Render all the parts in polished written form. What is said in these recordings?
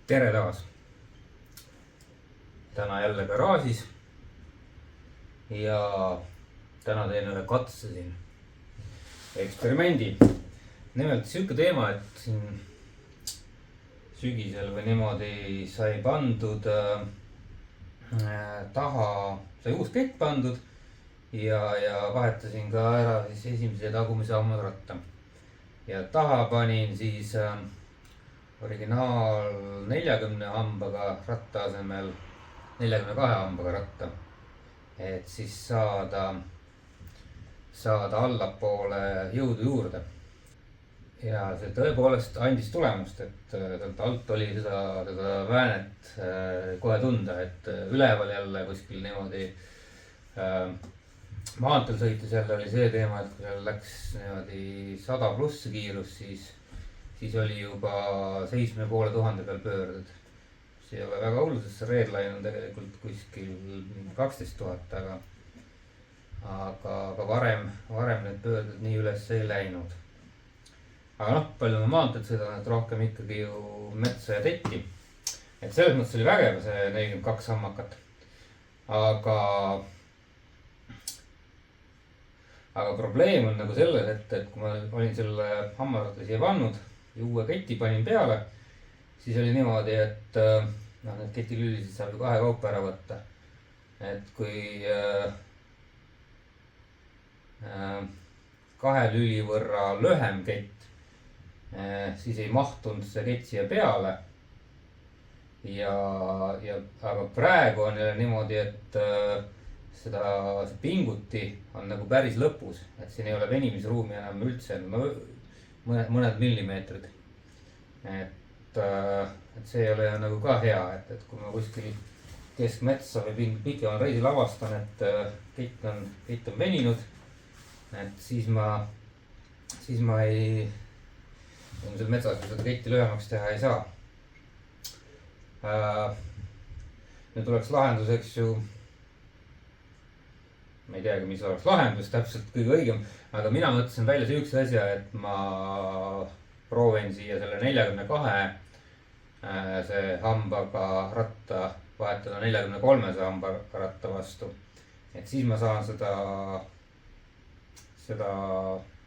tere taas! Täna jälle garaažis ja täna teen ühe katse siin, eksperimendi. Nimelt siuke teema, et siin sügisel või niimoodi sai pandud taha, sai uus kett pandud ja vahetasin ka ära siis esimese ja tagumise hammasratta. Ja taha panin siis originaal 40 hambaga ratta asemel 42 hambaga ratta, et siis saada allapoole jõudu juurde. Ja see tõepoolest andis tulemust, et sealt alt oli seda väänet kohe tunda, et üleval jälle kuskil niimoodi maanteel sõites jälle oli see teema, et kui seal läks niimoodi 100+ kiirus, siis oli juba 7500 peal pöörded. See ei ole väga hull, sest see Redline on tegelikult kuskil 12 000, aga varem need pöörded nii üles ei läinud. Aga noh, palju ma maanteed sõidan, et rohkem ikkagi ju metsa ja tetti. Et selles mõttes oli vägev see 42 hammakat. Aga probleem on nagu selles, et kui ma olin selle hammasratta siia pannud ja uue keti panin peale, siis oli niimoodi, et need ketilülisid saab ju 2 kaupa ära võtta. Et kui 2 lüli võrra lühem kett, siis ei mahtunud see kett siia peale. Aga praegu on jälle niimoodi, et see pinguti on nagu päris lõpus, et siin ei ole venimisruumi enam üldse, mõned millimeetrid. Et see ei ole nagu ka hea, et kui ma kuskil keskmetsa või pikemal reisil avastan, et kett on veninud, et siis ma seal metsas seda ketti lühemaks teha ei saa. Nüüd oleks lahenduseks ju, ma ei teagi, mis oleks lahendus täpselt kõige õigem, aga mina mõtlesin välja sihukese asja, et ma proovin siia selle 42 see hambaga ratta vahetada 43 hambaga ratta vastu. Et siis ma saan seda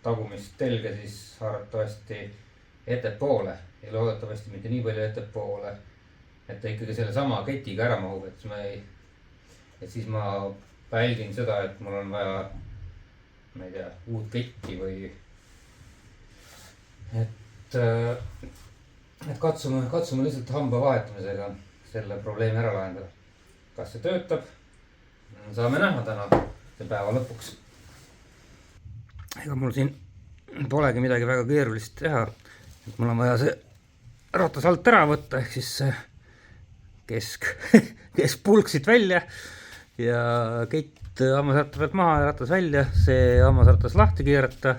tagumist telge siis arvatavasti ettepoole ja loodetavasti mitte nii palju ettepoole, et ta ikkagi selle sama ketiga ära mahub, et siis ma välgin seda, et mul on vaja, ma ei tea, uut ketti või et katsume lihtsalt hamba vahetamisega selle probleemi ära lahendada. Kas see töötab? Saame näha täna see päeva lõpuks. Ega mul siin polegi midagi väga keerulist teha. Et mul on vaja see ratas alt ära võtta, ehk siis keskpulk siit välja ja kett hammasratta pealt maha ja ratas välja, see hammasratas lahti keerata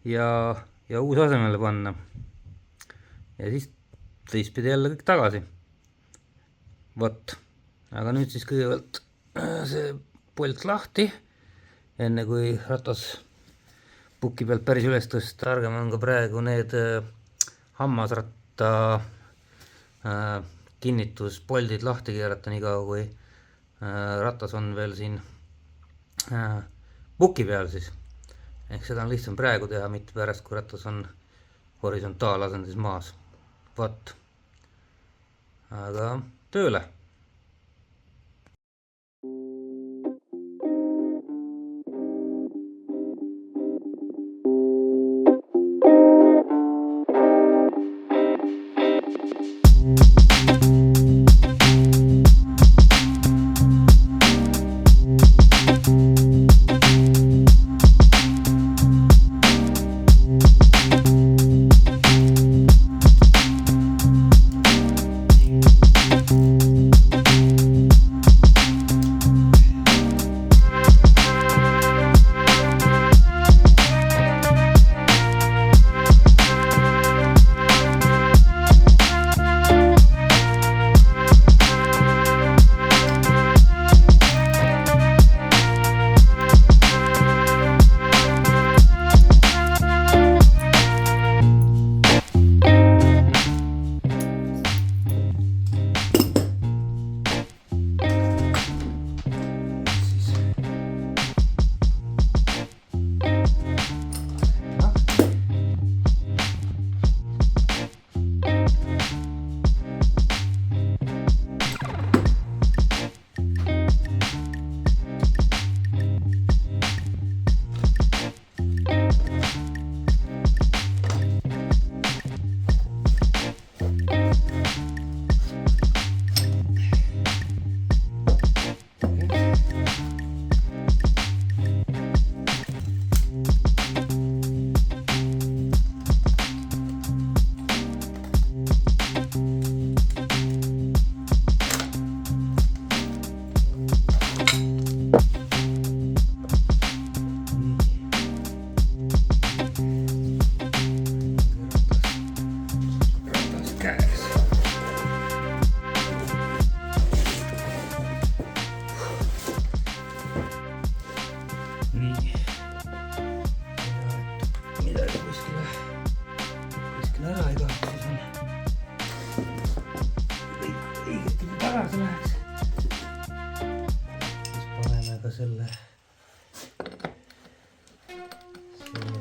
ja uus asemele panna. Ja siis teistpidi jälle kõik tagasi. Vot, aga nüüd siis kõigepealt see polt lahti, enne kui ratas puki pealt päris üles tõsta. Targem on ka praegu need hammasratta kinnituspoldid lahti keerata nii kaua, kui ratas on veel siin puki peal siis. Ehk seda on lihtsam praegu teha, mitte pärast, kui ratas on horisontaalasendis maas. Vot, aga tööle!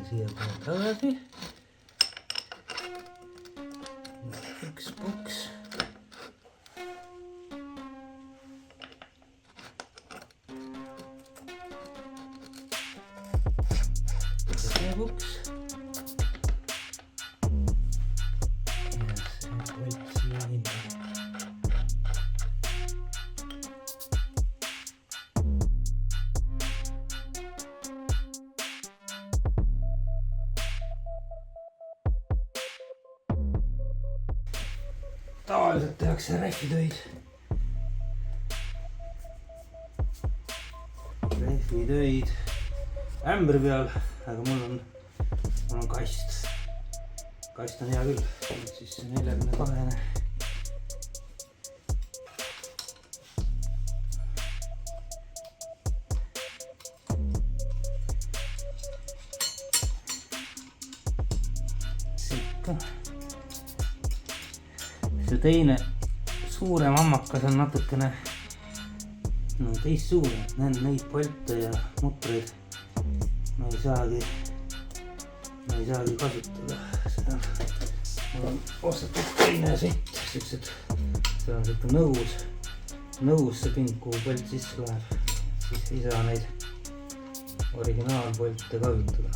siia kohe tagasi. Üks boks. See boks. Ja see polt siia hinna. Tavaliselt tehakse rehvitöid. Rehvitöid ämbri peal, aga mul on kast. Kast on hea küll. Siis see 42-ne. Sikka. See teine suurem hammakas on natukene teistsugune. Neid polte ja mutreid ma ei saagi kasutada. Mul on ostetud teine sett, siuksed, see on siuke nõus see pink, kuhu polt sisse läheb. Siis ei saa neid originaalpolte kasutada.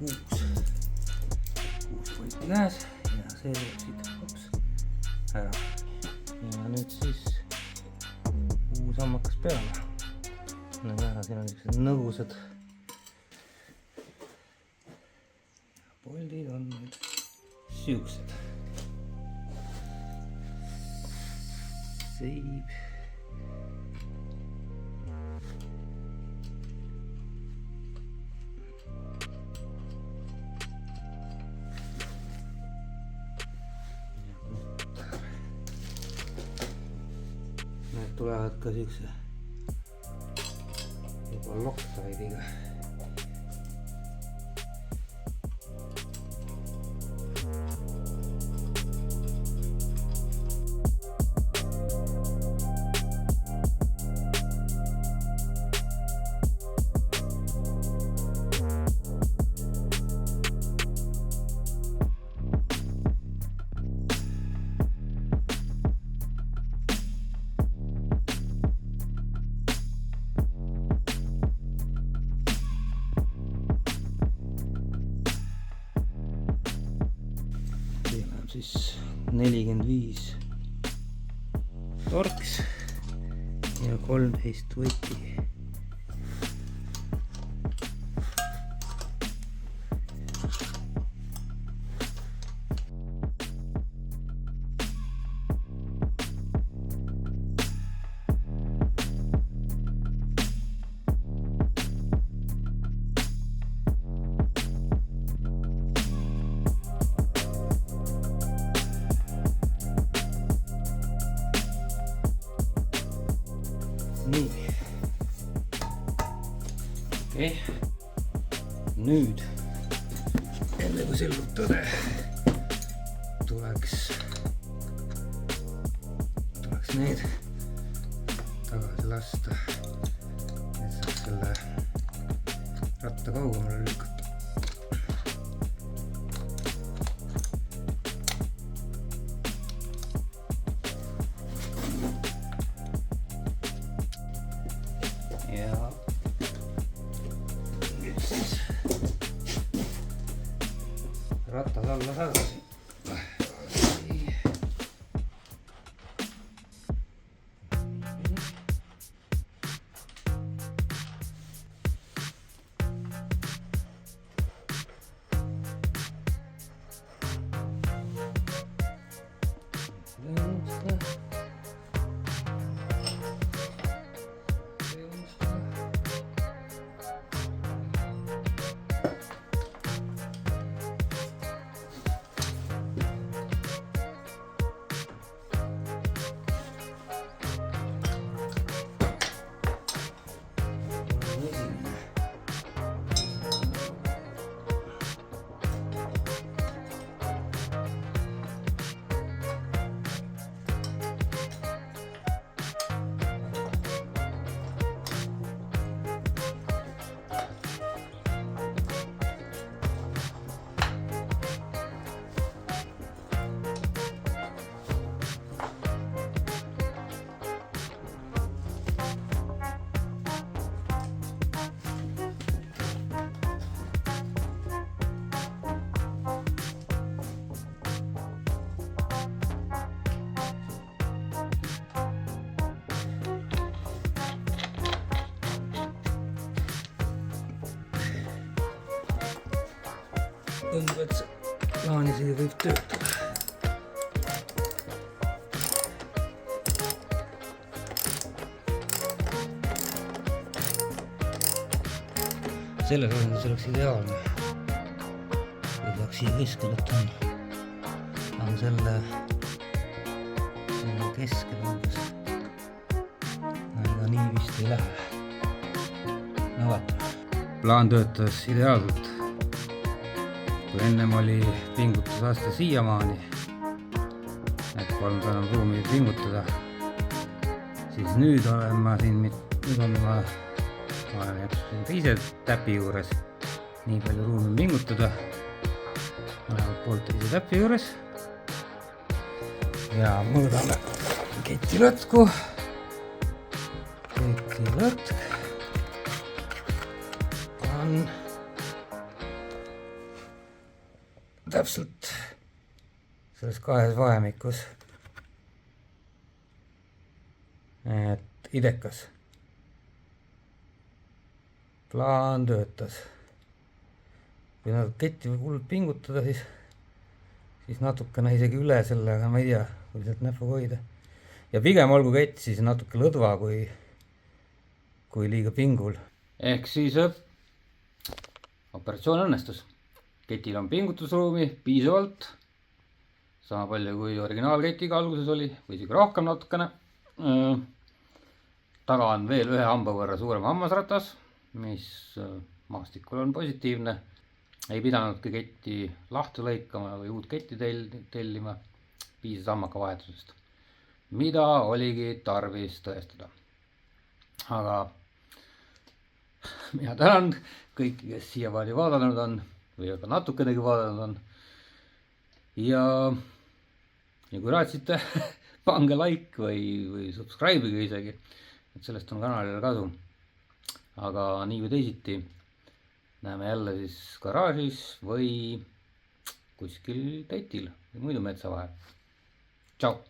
Kuus polti käes ja see tuleb siit ära. Ja nüüd siis uus hammakas peale. Näeme ära, siin on sellised nõgusad. Poldid on nüüd siuksed. Seib. Need tulevad ka siukse juba Loctide'iga. Siis 45 torks ja 13 võti. Nii. Okei. Nüüd enne kui selgub tõde, tuleks need tagasi lasta, et saaks selle ratta kaugemale lükata. Ja nüüd siis rattad alla tagasi. tundub, et see plaan isegi võib töötada. selles asendus oleks ideaalne, kui saaks siia keskele panna. Tahan selle keskel umbes. Aga nii vist ei lähe. No vaatame. Plaan töötas ideaalselt. Kui ennem oli pingutusaste siiamaani, et polnud enam ruumi pingutada, siis nüüd olen ma siin, ma olen jätnud teise täpi juures nii palju ruumi pingutada. Mõlemad poolt teise täpi juures. Ja mõõdame ketilõtku. Ketilõtk on täpselt selles kahes vahemikus. Et idekas. Plaan töötas. Kui nad ketti hullult pingutada, siis natukene isegi üle selle, aga ma ei tea, kui sealt näpuga hoida. Ja pigem olgu kett siis natuke lõdva kui liiga pingul. Ehk siis operatsioon õnnestus. Ketil on pingutusruumi piisavalt. Sama palju kui originaalketiga alguses oli, või isegi rohkem natukene. Taga on veel ühe hamba võrra suurem hammasratas, mis maastikul on positiivne. Ei pidanudki ketti lahti lõikama või uut ketti tellima, piisas hammaka vahetusest, mida oligi tarvis tõestada. Aga mina tänan kõiki, kes siiamaani vaadanud on või ka natukenegi vaadanud on. Ja kui raatsite, pange like või subscribe'ige isegi, et sellest on kanalile kasu. Aga nii või teisiti näeme jälle siis garaažis või kuskil tetil või muidu metsa vahel. Tšau!